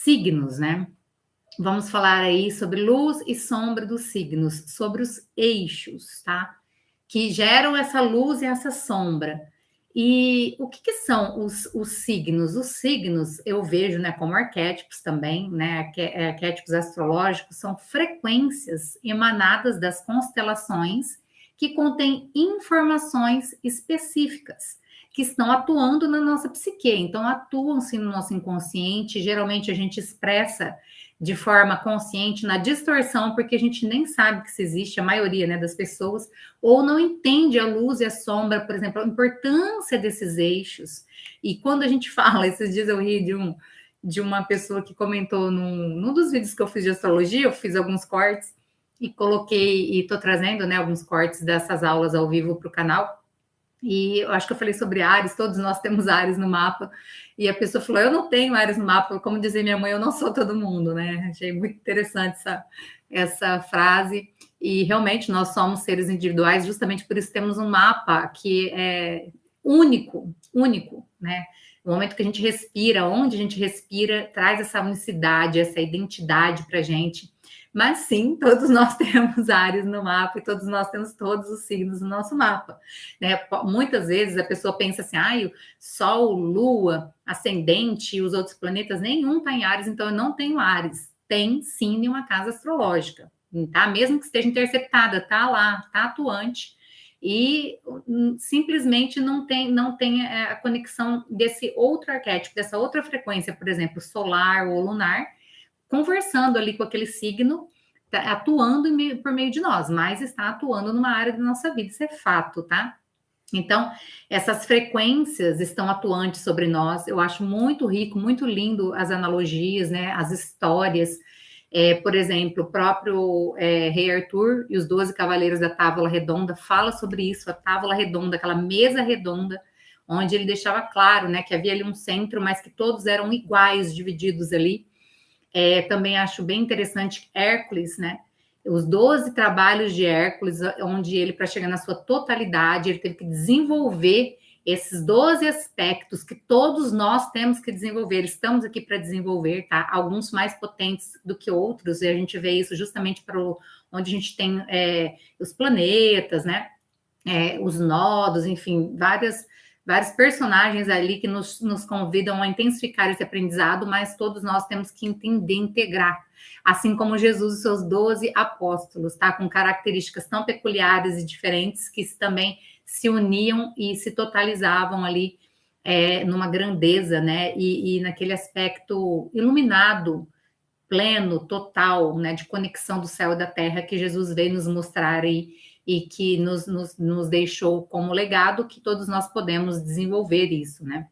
signos, né? Vamos falar aí sobre luz e sombra dos signos, sobre os eixos, tá? Que geram essa luz e essa sombra. E o que são os signos? Os signos eu vejo, né, como arquétipos também, né? Arquétipos astrológicos são frequências emanadas das constelações que contêm informações específicas que estão atuando na nossa psique. Então, atuam-se no nosso inconsciente. Geralmente a gente expressa de forma consciente na distorção, porque a gente nem sabe que isso existe, a maioria, né, das pessoas, ou não entende a luz e a sombra, por exemplo, a importância desses eixos. E quando a gente fala, esses dias eu ri de uma pessoa que comentou num dos vídeos que eu fiz de astrologia, eu fiz alguns cortes e coloquei, e estou trazendo, né, alguns cortes dessas aulas ao vivo para o canal. E eu acho que eu falei sobre Áries, todos nós temos Áries no mapa. E a pessoa falou: eu não tenho Áries no mapa, como dizia minha mãe, eu não sou todo mundo, né? Achei muito interessante essa frase. E realmente nós somos seres individuais, justamente por isso temos um mapa que é único, né? O momento que a gente respira, onde a gente respira, traz essa unicidade, essa identidade para a gente. Mas sim, todos nós temos Áries no mapa e todos nós temos todos os signos no nosso mapa, né? Muitas vezes a pessoa pensa assim, o Sol, Lua, Ascendente e os outros planetas, nenhum está em Áries, então eu não tenho Áries. Tem sim em uma casa astrológica, tá? Mesmo que esteja interceptada, tá lá, tá atuante e simplesmente não tem a conexão desse outro arquétipo, dessa outra frequência, por exemplo, solar ou lunar, conversando ali com aquele signo, tá atuando por meio de nós, mas está atuando numa área da nossa vida, isso é fato, tá? Então, essas frequências estão atuantes sobre nós. Eu acho muito rico, muito lindo as analogias, né? As histórias. Por exemplo, o próprio Rei Arthur e os 12 Cavaleiros da Távola Redonda fala sobre isso, a Távola Redonda, aquela mesa redonda, onde ele deixava claro, né, que havia ali um centro, mas que todos eram iguais, divididos ali. Também acho bem interessante Hércules, né? Os 12 trabalhos de Hércules, onde ele, para chegar na sua totalidade, ele teve que desenvolver esses 12 aspectos que todos nós temos que desenvolver, estamos aqui para desenvolver, tá? Alguns mais potentes do que outros, e a gente vê isso justamente para onde a gente tem os planetas, né? Os nodos, enfim, vários personagens ali que nos convidam a intensificar esse aprendizado, mas todos nós temos que entender, integrar, assim como Jesus e seus 12 apóstolos, tá? Com características tão peculiares e diferentes que também se uniam e se totalizavam ali numa grandeza, né? E naquele aspecto iluminado, pleno, total, né? De conexão do céu e da terra que Jesus veio nos mostrar aí e que nos deixou como legado que todos nós podemos desenvolver isso, né?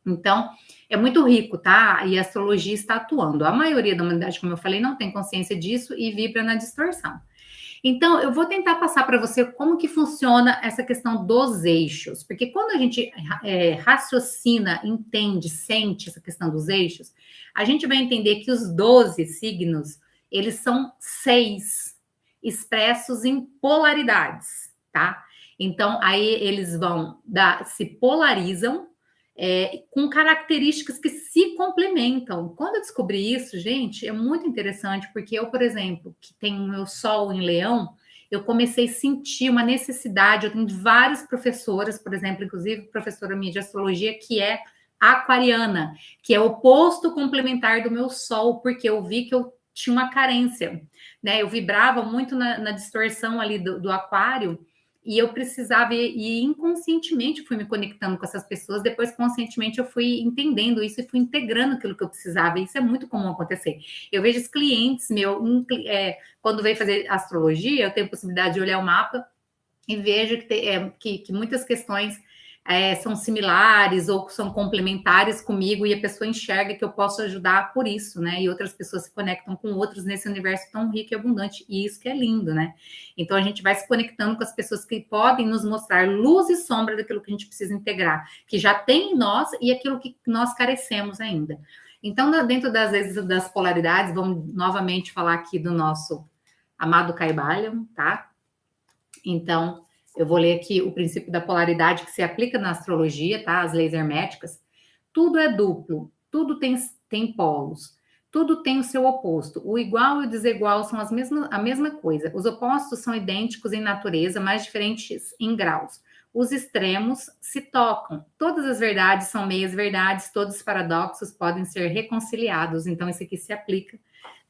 Então, é muito rico, tá? E a astrologia está atuando. A maioria da humanidade, como eu falei, não tem consciência disso e vibra na distorção. Então, eu vou tentar passar para você como que funciona essa questão dos eixos, porque quando a gente raciocina, entende, sente essa questão dos eixos, a gente vai entender que os 12 signos, eles são 6 expressos em polaridades, tá? Então, aí eles se polarizam com características que se complementam. Quando eu descobri isso, gente, é muito interessante, porque eu, por exemplo, que tenho o meu Sol em Leão, eu comecei a sentir uma necessidade. Eu tenho várias professoras, por exemplo, inclusive professora minha de astrologia, que é aquariana, que é o oposto complementar do meu Sol, porque eu vi que eu tinha uma carência, né? Eu vibrava muito na distorção ali do aquário, e eu precisava, e inconscientemente fui me conectando com essas pessoas, depois conscientemente eu fui entendendo isso e fui integrando aquilo que eu precisava, e isso é muito comum acontecer. Eu vejo os clientes meus, quando vem fazer astrologia, eu tenho a possibilidade de olhar o mapa e vejo que muitas questões são similares ou são complementares comigo, e a pessoa enxerga que eu posso ajudar por isso, né? E outras pessoas se conectam com outros nesse universo tão rico e abundante, e isso que é lindo, né? Então a gente vai se conectando com as pessoas que podem nos mostrar luz e sombra daquilo que a gente precisa integrar, que já tem em nós e aquilo que nós carecemos ainda. Então, dentro das polaridades, vamos novamente falar aqui do nosso amado Kybalion, tá? Então, eu vou ler aqui o princípio da polaridade que se aplica na astrologia, tá? As leis herméticas. Tudo é duplo, tudo tem polos. tudo tem o seu oposto. O igual e o desigual são a mesma coisa. Os opostos são idênticos em natureza, mas diferentes em graus. Os extremos se tocam. Todas as verdades são meias verdades, todos os paradoxos podem ser reconciliados. Então, isso aqui se aplica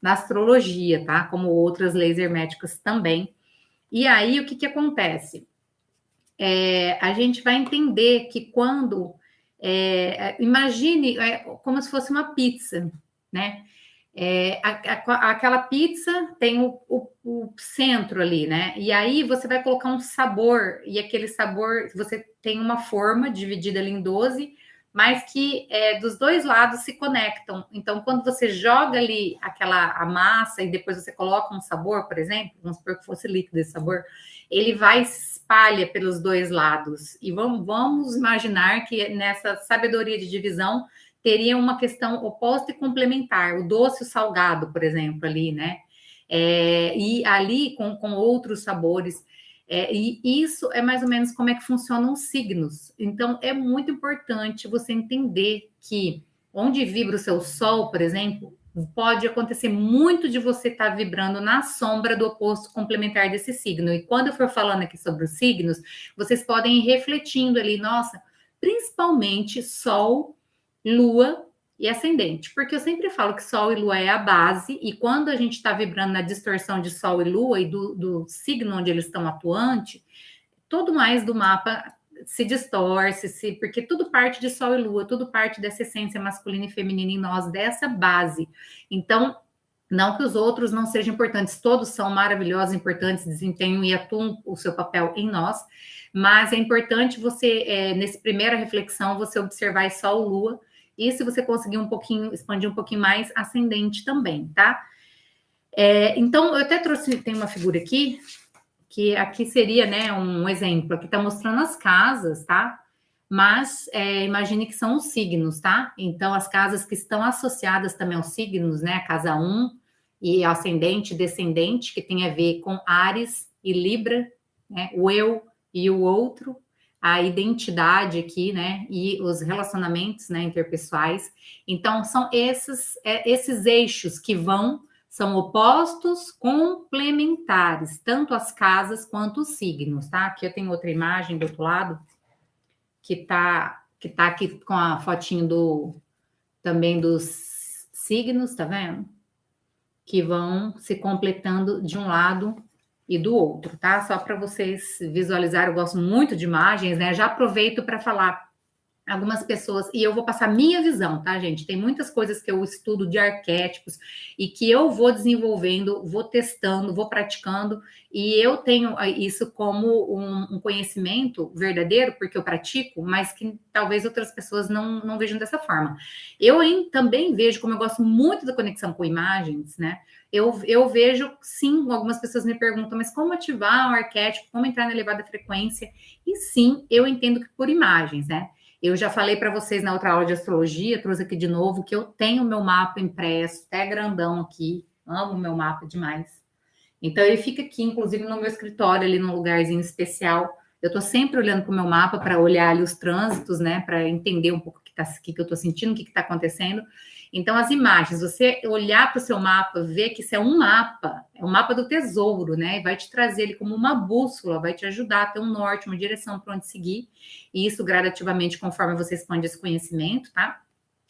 na astrologia, tá? Como outras leis herméticas também. E aí, o que, que acontece? A gente vai entender que quando... imagine como se fosse uma pizza, né? Aquela pizza tem o centro ali, né? E aí você vai colocar um sabor, e aquele sabor, você tem uma forma dividida ali em 12, mas que dos dois lados se conectam. Então, quando você joga ali a massa e depois você coloca um sabor, por exemplo, vamos supor que fosse líquido esse sabor, ele vai se espalha pelos dois lados. E vamos imaginar que nessa sabedoria de divisão teria uma questão oposta e complementar, o doce e o salgado, por exemplo, ali, né? E ali com outros sabores. E isso é mais ou menos como é que funcionam os signos. Então, é muito importante você entender que onde vibra o seu sol, por exemplo, pode acontecer muito de você estar vibrando na sombra do oposto complementar desse signo. E quando eu for falando aqui sobre os signos, vocês podem ir refletindo ali, nossa, principalmente Sol, Lua e Ascendente, porque eu sempre falo que Sol e Lua é a base, e quando a gente está vibrando na distorção de Sol e Lua e do signo onde eles estão atuantes, todo mais do mapa se distorce, porque tudo parte de Sol e Lua, tudo parte dessa essência masculina e feminina em nós, dessa base. Então, não que os outros não sejam importantes, todos são maravilhosos, importantes, desempenham e atuam o seu papel em nós, mas é importante você, nessa primeira reflexão, você observar Sol, Lua, e se você conseguir expandir um pouquinho mais, ascendente também, tá? Então, eu até tem uma figura aqui, que aqui seria, né, um exemplo, aqui tá mostrando as casas, tá? Mas imagine que são os signos, tá? Então, as casas que estão associadas também aos signos, né? A casa 1 e ascendente e descendente, que tem a ver com Áries e Libra, né? O eu e o outro, a identidade aqui, né? E os relacionamentos, né, interpessoais. Então, são esses eixos que são opostos complementares, tanto as casas quanto os signos, tá? Aqui eu tenho outra imagem do outro lado, que tá aqui com a fotinho também dos signos, tá vendo? Que vão se completando de um lado e do outro, tá? Só para vocês visualizarem, eu gosto muito de imagens, né? Já aproveito para falar algumas pessoas, e eu vou passar minha visão, tá, gente? Tem muitas coisas que eu estudo de arquétipos e que eu vou desenvolvendo, vou testando, vou praticando, e eu tenho isso como um conhecimento verdadeiro, porque eu pratico, mas que talvez outras pessoas não vejam dessa forma. Eu também vejo, como eu gosto muito da conexão com imagens, né? Eu vejo, sim, algumas pessoas me perguntam, mas como ativar o arquétipo, como entrar na elevada frequência? E sim, eu entendo que por imagens, né? Eu já falei para vocês na outra aula de astrologia, trouxe aqui de novo, que eu tenho meu mapa impresso, até grandão aqui, amo meu mapa demais. Então, ele fica aqui, inclusive no meu escritório, ali num lugarzinho especial. Eu estou sempre olhando para o meu mapa para olhar ali os trânsitos, né, para entender um pouco o que eu estou sentindo, o que está acontecendo. Então, as imagens, você olhar para o seu mapa, ver que isso é um mapa do tesouro, né? Vai te trazer ele como uma bússola, vai te ajudar a ter um norte, uma direção para onde seguir. E isso gradativamente, conforme você expande esse conhecimento, tá?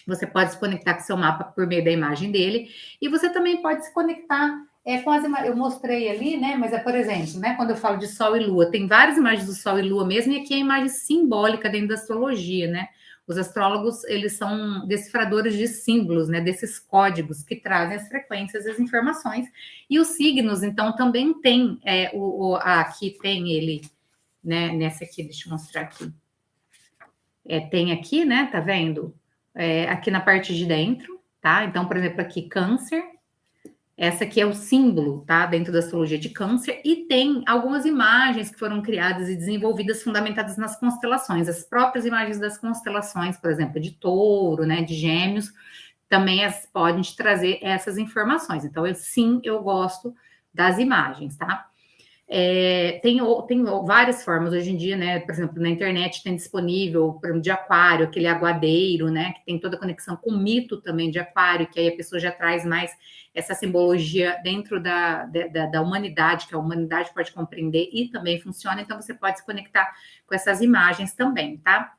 Você pode se conectar com o seu mapa por meio da imagem dele. E você também pode se conectar com as imagens. Eu mostrei ali, né? Mas por exemplo, né? Quando eu falo de Sol e Lua, tem várias imagens do Sol e Lua mesmo, e aqui é a imagem simbólica dentro da astrologia, né? Os astrólogos, eles são decifradores de símbolos, né? Desses códigos que trazem as frequências, as informações. E os signos, então, também tem, aqui tem ele, né? Nessa aqui, deixa eu mostrar aqui. Tem aqui, né? Tá vendo? Aqui na parte de dentro, tá? Então, por exemplo, aqui Câncer. Essa aqui é o símbolo, tá? Dentro da astrologia de Câncer. E tem algumas imagens que foram criadas e desenvolvidas fundamentadas nas constelações. As próprias imagens das constelações, por exemplo, de Touro, né? De Gêmeos, também podem te trazer essas informações. Então, sim, eu gosto das imagens, tá? Tem várias formas hoje em dia, né? Por exemplo, na internet tem disponível, por exemplo, de aquário, aquele aguadeiro, né? Que tem toda a conexão com o mito também de aquário, que aí a pessoa já traz mais essa simbologia dentro da humanidade, que a humanidade pode compreender e também funciona, então você pode se conectar com essas imagens também, tá?